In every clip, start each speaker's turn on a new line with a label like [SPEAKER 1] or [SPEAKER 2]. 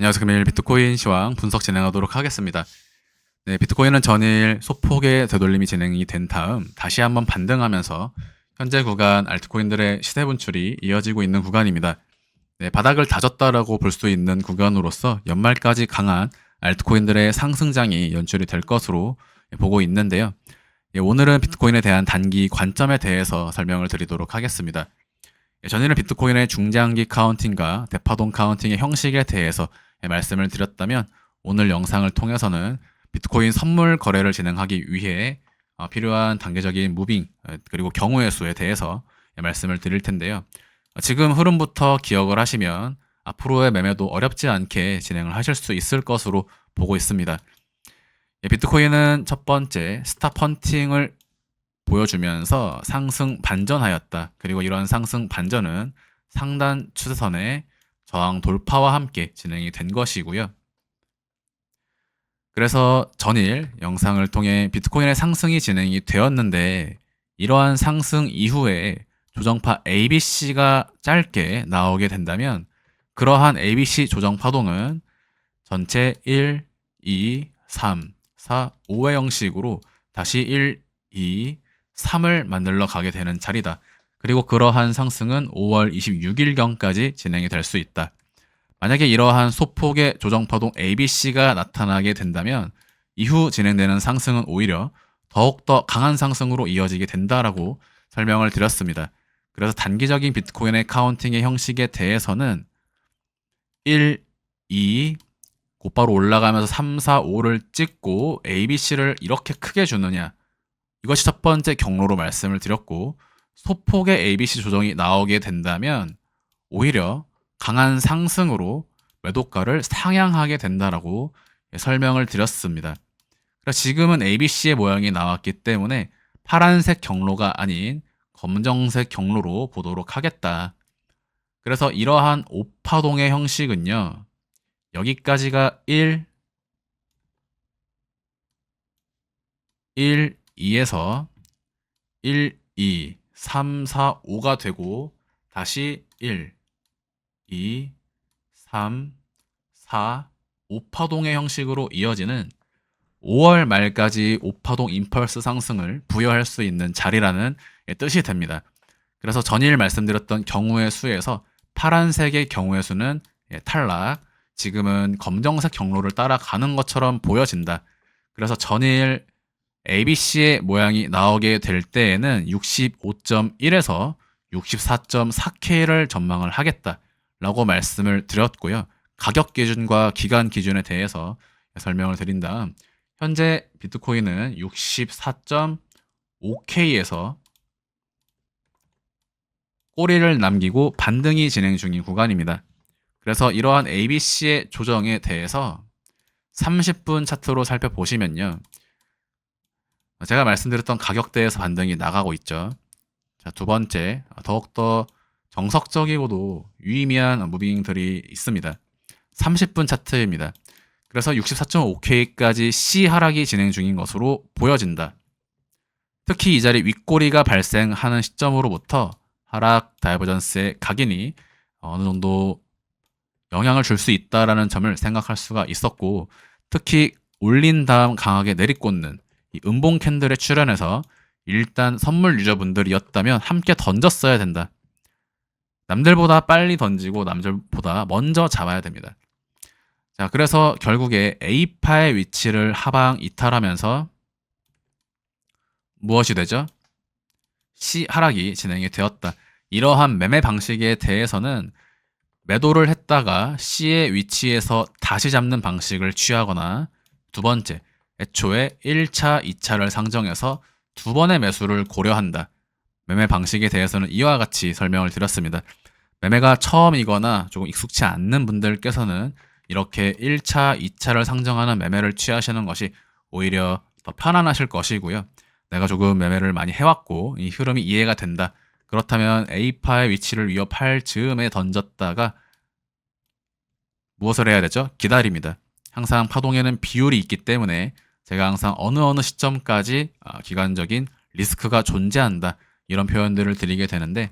[SPEAKER 1] 안녕하세요. 금일 비트코인 시황 분석 진행하도록 하겠습니다. 네, 비트코인은 전일 소폭의 되돌림이 진행이 된 다음 다시 한번 반등하면서 현재 구간 알트코인들의 시세 분출이 이어지고 있는 구간입니다. 네, 바닥을 다졌다라고 볼 수 있는 구간으로서 연말까지 강한 알트코인들의 상승장이 연출이 될 것으로 보고 있는데요. 오늘은 비트코인에 대한 단기 관점에 대해서 설명을 드리도록 하겠습니다. 전에는 비트코인의 중장기 카운팅과 대파동 카운팅의 형식에 대해서 말씀을 드렸다면 오늘 영상을 통해서는 비트코인 선물 거래를 진행하기 위해 필요한 단계적인 무빙 그리고 경우의 수에 대해서 말씀을 드릴 텐데요. 지금 흐름부터 기억을 하시면 앞으로의 매매도 어렵지 않게 진행을 하실 수 있을 것으로 보고 있습니다. 비트코인은 첫 번째 스탑 헌팅을 보여주면서 상승 반전하였다. 그리고 이러한 상승 반전은 상단 추세선의 저항 돌파와 함께 진행이 된 것이고요. 그래서 전일 영상을 통해 비트코인의 상승이 진행이 되었는데 이러한 상승 이후에 조정파 ABC가 짧게 나오게 된다면 그러한 ABC 조정 파동은 전체 1, 2, 3, 4, 5의 형식으로 다시 1, 2, 3을 만들러 가게 되는 자리다. 그리고 그러한 상승은 5월 26일경까지 진행이 될 수 있다. 만약에 이러한 소폭의 조정파동 ABC가 나타나게 된다면 이후 진행되는 상승은 오히려 더욱더 강한 상승으로 이어지게 된다라고 설명을 드렸습니다. 그래서 단기적인 비트코인의 카운팅의 형식에 대해서는 1, 2, 곧바로 올라가면서 3, 4, 5를 찍고 ABC를 이렇게 크게 주느냐, 이것이 첫 번째 경로로 말씀을 드렸고, 소폭의 ABC 조정이 나오게 된다면 오히려 강한 상승으로 매도가를 상향하게 된다라고 설명을 드렸습니다. 그래서 지금은 ABC의 모양이 나왔기 때문에 파란색 경로가 아닌 검정색 경로로 보도록 하겠다. 그래서 이러한 오파동의 형식은요, 여기까지가 1, 2에서 1, 2, 3, 4, 5가 되고 다시 1, 2, 3, 4, 5파동의 형식으로 이어지는 5월 말까지 5파동 임펄스 상승을 부여할 수 있는 자리라는 뜻이 됩니다. 그래서 전일 말씀드렸던 경우의 수에서 파란색의 경우의 수는 탈락, 지금은 검정색 경로를 따라가는 것처럼 보여진다. 그래서 전일 ABC의 모양이 나오게 될 때에는 65.1에서 64.4K를 전망을 하겠다라고 말씀을 드렸고요. 가격 기준과 기간 기준에 대해서 설명을 드린 다음 현재 비트코인은 64.5K에서 꼬리를 남기고 반등이 진행 중인 구간입니다. 그래서 이러한 ABC의 조정에 대해서 30분 차트로 살펴보시면요. 제가 말씀드렸던 가격대에서 반등이 나가고 있죠. 자, 두 번째, 더욱더 정석적이고도 유의미한 무빙들이 있습니다. 30분 차트입니다. 그래서 64.5K까지 C 하락이 진행 중인 것으로 보여진다. 특히 이 자리 윗꼬리가 발생하는 시점으로부터 하락 다이버전스의 각인이 어느 정도 영향을 줄 수 있다라는 점을 생각할 수가 있었고, 특히 올린 다음 강하게 내리꽂는 이 음봉 캔들에 출연해서 일단 선물 유저분들이었다면 함께 던졌어야 된다. 남들보다 빨리 던지고 남들보다 먼저 잡아야 됩니다. 자, 그래서 결국에 A파의 위치를 하방 이탈하면서 무엇이 되죠? C 하락이 진행이 되었다. 이러한 매매 방식에 대해서는 매도를 했다가 C의 위치에서 다시 잡는 방식을 취하거나, 두 번째, 애초에 1차, 2차를 상정해서 두 번의 매수를 고려한다. 매매 방식에 대해서는 이와 같이 설명을 드렸습니다. 매매가 처음이거나 조금 익숙치 않는 분들께서는 이렇게 1차, 2차를 상정하는 매매를 취하시는 것이 오히려 더 편안하실 것이고요. 내가 조금 매매를 많이 해왔고 이 흐름이 이해가 된다. 그렇다면 A파의 위치를 위협할 즈음에 던졌다가 무엇을 해야 되죠? 기다립니다. 항상 파동에는 비율이 있기 때문에 제가 항상 어느 시점까지 기간적인 리스크가 존재한다, 이런 표현들을 드리게 되는데,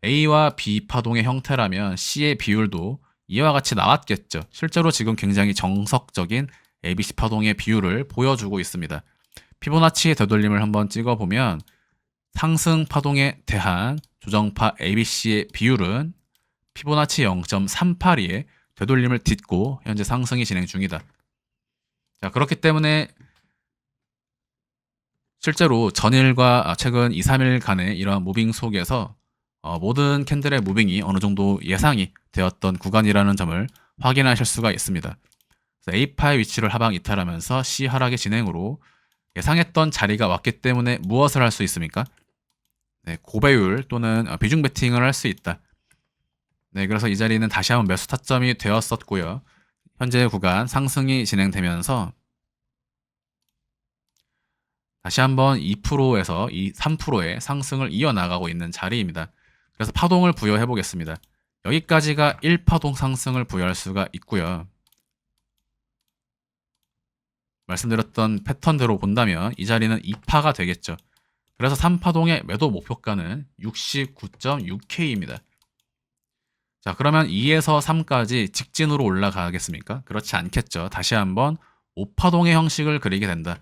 [SPEAKER 1] A와 B 파동의 형태라면 C의 비율도 이와 같이 나왔겠죠. 실제로 지금 굉장히 정석적인 ABC 파동의 비율을 보여주고 있습니다. 피보나치의 되돌림을 한번 찍어보면 상승 파동에 대한 조정파 ABC의 비율은 피보나치 0.382의 되돌림을 딛고 현재 상승이 진행 중이다. 자, 그렇기 때문에 실제로 전일과 최근 2, 3일간의 이러한 무빙 속에서 모든 캔들의 무빙이 어느 정도 예상이 되었던 구간이라는 점을 확인하실 수가 있습니다. A파의 위치를 하방 이탈하면서 C 하락의 진행으로 예상했던 자리가 왔기 때문에 무엇을 할 수 있습니까? 네, 고배율 또는 비중 베팅을 할 수 있다. 네, 그래서 이 자리는 다시 한번 매수 타점이 되었었고요. 현재 구간 상승이 진행되면서 다시 한번 2%에서 3%의 상승을 이어나가고 있는 자리입니다. 그래서 파동을 부여해 보겠습니다. 여기까지가 1파동 상승을 부여할 수가 있고요. 말씀드렸던 패턴대로 본다면 이 자리는 2파가 되겠죠. 그래서 3파동의 매도 목표가는 69.6K입니다. 자, 그러면 2에서 3까지 직진으로 올라가겠습니까? 그렇지 않겠죠. 다시 한번 5파동의 형식을 그리게 된다.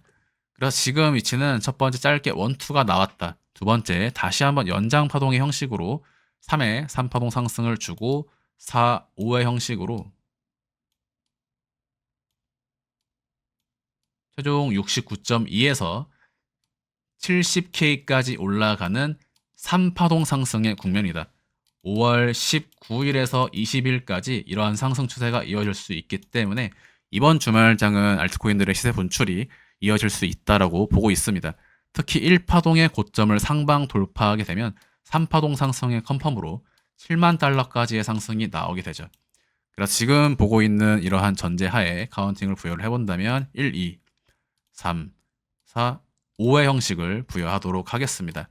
[SPEAKER 1] 그래서 지금 위치는 첫 번째 짧게 1, 2가 나왔다. 두 번째 다시 한번 연장 파동의 형식으로 3회 3파동 상승을 주고 4, 5의 형식으로 최종 69.2에서 70K까지 올라가는 3파동 상승의 국면이다. 5월 19일에서 20일까지 이러한 상승 추세가 이어질 수 있기 때문에 이번 주말장은 알트코인들의 시세 분출이 이어질 수 있다라고 보고 있습니다. 특히 1파동의 고점을 상방 돌파하게 되면 3파동 상승의 컨펌으로 7만 달러까지의 상승이 나오게 되죠. 그래서 지금 보고 있는 이러한 전제하에 카운팅을 부여를 해본다면 1, 2, 3, 4, 5의 형식을 부여하도록 하겠습니다.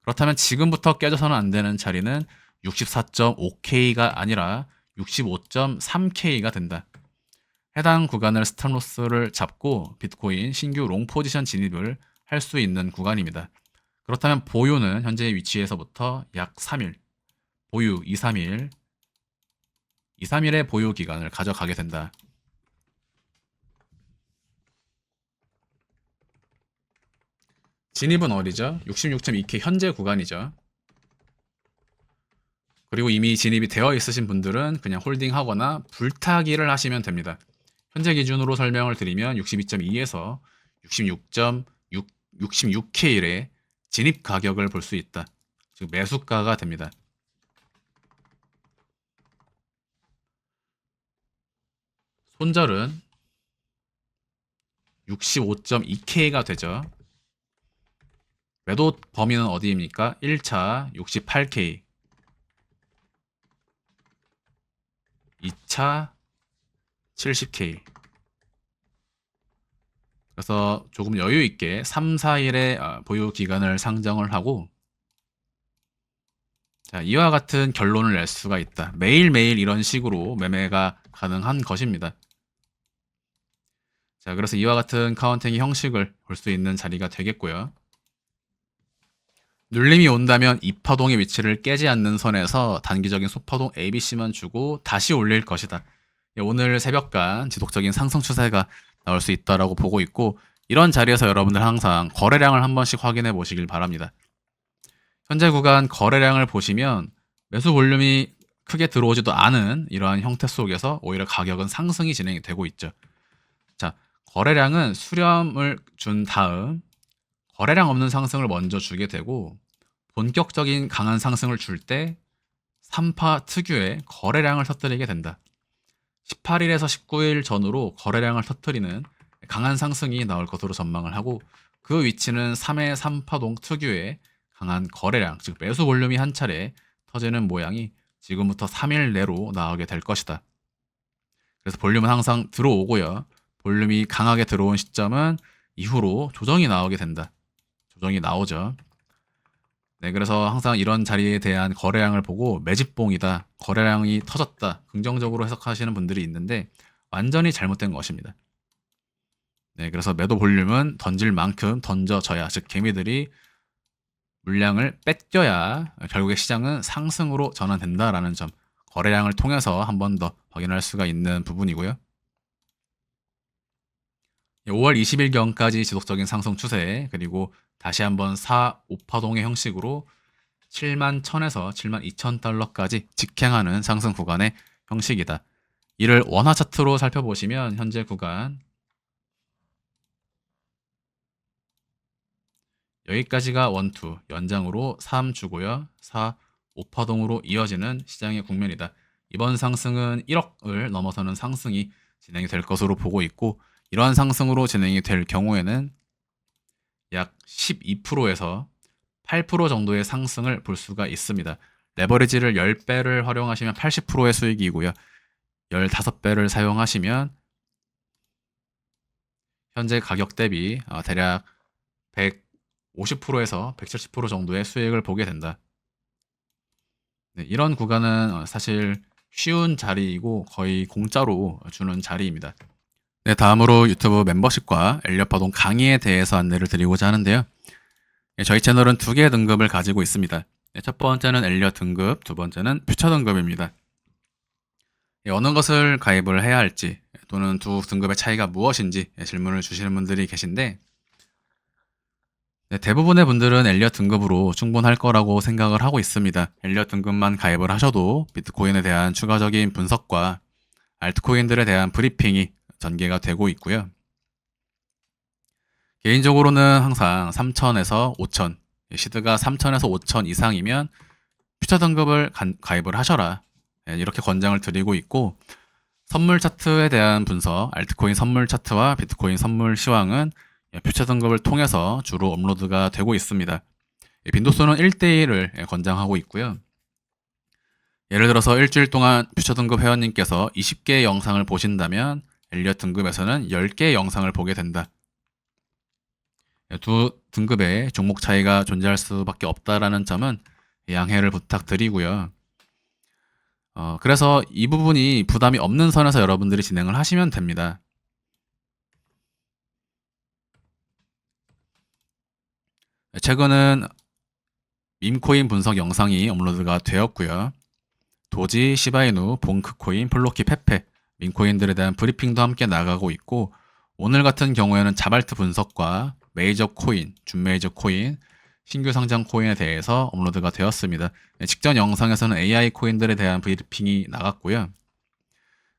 [SPEAKER 1] 그렇다면 지금부터 깨져서는 안 되는 자리는 64.5K가 아니라 65.3K가 된다. 해당 구간을 스탑로스를 잡고 비트코인 신규 롱 포지션 진입을 할 수 있는 구간입니다. 그렇다면 보유는 현재 위치에서부터 약 3일, 보유 2, 3일, 2, 3일의 보유 기간을 가져가게 된다. 진입은 어디죠? 66.2K 현재 구간이죠. 그리고 이미 진입이 되어 있으신 분들은 그냥 홀딩하거나 불타기를 하시면 됩니다. 현재 기준으로 설명을 드리면 62.2에서 66K의 진입 가격을 볼 수 있다. 즉 매수가가 됩니다. 손절은 65.2K가 되죠. 매도 범위는 어디입니까? 1차 68K, 2차 70K. 그래서 조금 여유 있게 3, 4일의 보유 기간을 상정을 하고 자, 이와 같은 결론을 낼 수가 있다. 매일매일 이런 식으로 매매가 가능한 것입니다. 자, 그래서 이와 같은 카운팅의 형식을 볼 수 있는 자리가 되겠고요. 눌림이 온다면 2파동의 위치를 깨지 않는 선에서 단기적인 소파동 ABC만 주고 다시 올릴 것이다. 오늘 새벽간 지속적인 상승 추세가 나올 수 있다라고 보고 있고 이런 자리에서 여러분들 항상 거래량을 한 번씩 확인해 보시길 바랍니다. 현재 구간 거래량을 보시면 매수 볼륨이 크게 들어오지도 않은 이러한 형태 속에서 오히려 가격은 상승이 진행이 되고 있죠. 자, 거래량은 수렴을 준 다음 거래량 없는 상승을 먼저 주게 되고 본격적인 강한 상승을 줄 때 3파 특유의 거래량을 터뜨리게 된다. 18일에서 19일 전후로 거래량을 터뜨리는 강한 상승이 나올 것으로 전망을 하고 그 위치는 3회 3파동 특유의 강한 거래량, 즉 매수 볼륨이 한 차례 터지는 모양이 지금부터 3일 내로 나오게 될 것이다. 그래서 볼륨은 항상 들어오고요. 볼륨이 강하게 들어온 시점은 이후로 조정이 나오게 된다. 조정이 나오죠. 네, 그래서 항상 이런 자리에 대한 거래량을 보고 매집봉이다, 거래량이 터졌다, 긍정적으로 해석하시는 분들이 있는데 완전히 잘못된 것입니다. 네, 그래서 매도 볼륨은 던질 만큼 던져져야, 즉 개미들이 물량을 뺏겨야 결국에 시장은 상승으로 전환된다라는 점 거래량을 통해서 한 번 더 확인할 수가 있는 부분이고요. 5월 20일경까지 지속적인 상승 추세, 그리고 다시 한번 4, 5파동의 형식으로 7만 1000에서 7만 2000달러까지 직행하는 상승 구간의 형식이다. 이를 원화 차트로 살펴보시면 현재 구간 여기까지가 원투 연장으로 3 주고요. 4, 5파동으로 이어지는 시장의 국면이다. 이번 상승은 1억을 넘어서는 상승이 진행이 될 것으로 보고 있고, 이러한 상승으로 진행이 될 경우에는 약 12%에서 8% 정도의 상승을 볼 수가 있습니다. 레버리지를 10배를 활용하시면 80%의 수익이고요. 15배를 사용하시면 현재 가격 대비 대략 150%에서 170% 정도의 수익을 보게 된다. 네, 이런 구간은 사실 쉬운 자리이고 거의 공짜로 주는 자리입니다. 네, 다음으로 유튜브 멤버십과 엘리엇 파동 강의에 대해서 안내를 드리고자 하는데요. 네, 저희 채널은 두 개의 등급을 가지고 있습니다. 네, 첫 번째는 엘리엇 등급, 두 번째는 퓨처 등급입니다. 네, 어느 것을 가입을 해야 할지 또는 두 등급의 차이가 무엇인지 질문을 주시는 분들이 계신데, 네, 대부분의 분들은 엘리엇 등급으로 충분할 거라고 생각을 하고 있습니다. 엘리엇 등급만 가입을 하셔도 비트코인에 대한 추가적인 분석과 알트코인들에 대한 브리핑이 전개가 되고 있고요. 개인적으로는 항상 3000에서 5000, 시드가 3000에서 5000 이상이면 퓨처 등급을 가입을 하셔라, 이렇게 권장을 드리고 있고, 선물 차트에 대한 분석, 알트코인 선물 차트와 비트코인 선물 시황은 퓨처 등급을 통해서 주로 업로드가 되고 있습니다. 빈도수는 1대1을 권장하고 있고요. 예를 들어서 일주일 동안 퓨처 등급 회원님께서 20개의 영상을 보신다면 엘리엇 등급에서는 10개의 영상을 보게 된다. 두 등급의 종목 차이가 존재할 수밖에 없다라는 점은 양해를 부탁드리고요. 그래서 이 부분이 부담이 없는 선에서 여러분들이 진행을 하시면 됩니다. 최근은 밈코인 분석 영상이 업로드가 되었고요. 도지, 시바이누, 봉크코인, 플로키, 페페, 밈코인들에 대한 브리핑도 함께 나가고 있고, 오늘 같은 경우에는 자발트 분석과 메이저 코인, 준메이저 코인, 신규 상장 코인에 대해서 업로드가 되었습니다. 직전 영상에서는 AI 코인들에 대한 브리핑이 나갔고요.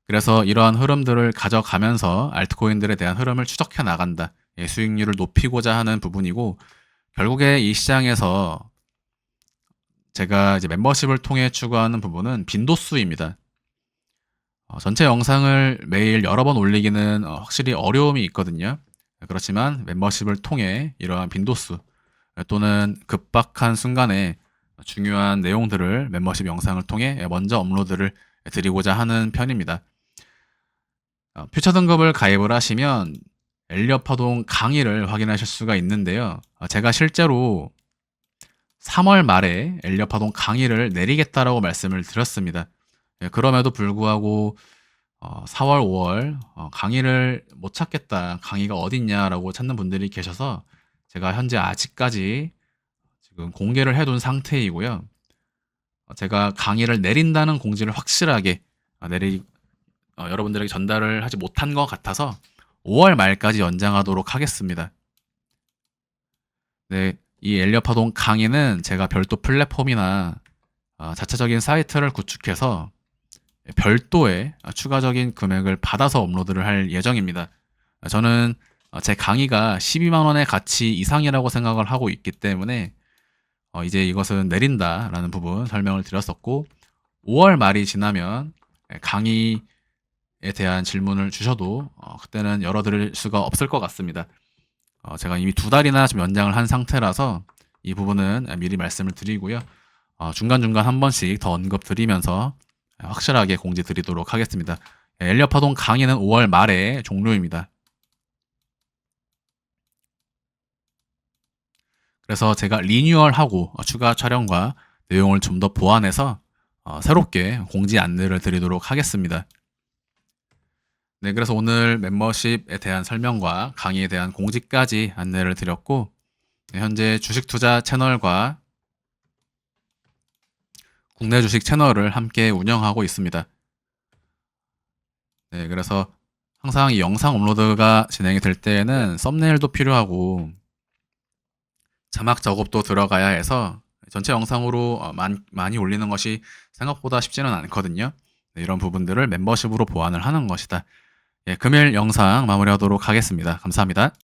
[SPEAKER 1] 그래서 이러한 흐름들을 가져가면서 알트코인들에 대한 흐름을 추적해 나간다. 수익률을 높이고자 하는 부분이고, 결국에 이 시장에서 제가 이제 멤버십을 통해 추구하는 부분은 빈도수입니다. 전체 영상을 매일 여러 번 올리기는 확실히 어려움이 있거든요. 그렇지만 멤버십을 통해 이러한 빈도수 또는 급박한 순간에 중요한 내용들을 멤버십 영상을 통해 먼저 업로드를 드리고자 하는 편입니다. 퓨처 등급을 가입을 하시면 엘리엇 파동 강의를 확인하실 수가 있는데요. 제가 실제로 3월 말에 엘리엇 파동 강의를 내리겠다라고 말씀을 드렸습니다. 그럼에도 불구하고 4월, 5월 강의를 못 찾겠다, 강의가 어딨냐라고 찾는 분들이 계셔서 제가 현재 아직까지 지금 공개를 해둔 상태이고요. 제가 강의를 내린다는 공지를 확실하게 여러분들에게 전달을 하지 못한 것 같아서 5월 말까지 연장하도록 하겠습니다. 네, 이 엘리엇 파동 강의는 제가 별도 플랫폼이나 자체적인 사이트를 구축해서 별도의 추가적인 금액을 받아서 업로드를 할 예정입니다. 저는 제 강의가 12만 원의 가치 이상이라고 생각을 하고 있기 때문에 이제 이것은 내린다라는 부분 설명을 드렸었고, 5월 말이 지나면 강의에 대한 질문을 주셔도 그때는 열어드릴 수가 없을 것 같습니다. 제가 이미 2달이나 좀 연장을 한 상태라서 이 부분은 미리 말씀을 드리고요. 중간중간 한 번씩 더 언급 드리면서 확실하게 공지 드리도록 하겠습니다. 엘리엇 파동 강의는 5월 말에 종료입니다. 그래서 제가 리뉴얼하고 추가 촬영과 내용을 좀 더 보완해서 새롭게 공지 안내를 드리도록 하겠습니다. 네, 그래서 오늘 멤버십에 대한 설명과 강의에 대한 공지까지 안내를 드렸고, 현재 주식 투자 채널과 국내 주식 채널을 함께 운영하고 있습니다. 네, 그래서 항상 이 영상 업로드가 진행이 될 때에는 썸네일도 필요하고 자막 작업도 들어가야 해서 전체 영상으로 많이 올리는 것이 생각보다 쉽지는 않거든요. 네, 이런 부분들을 멤버십으로 보완을 하는 것이다. 예, 금일 영상 마무리하도록 하겠습니다. 감사합니다.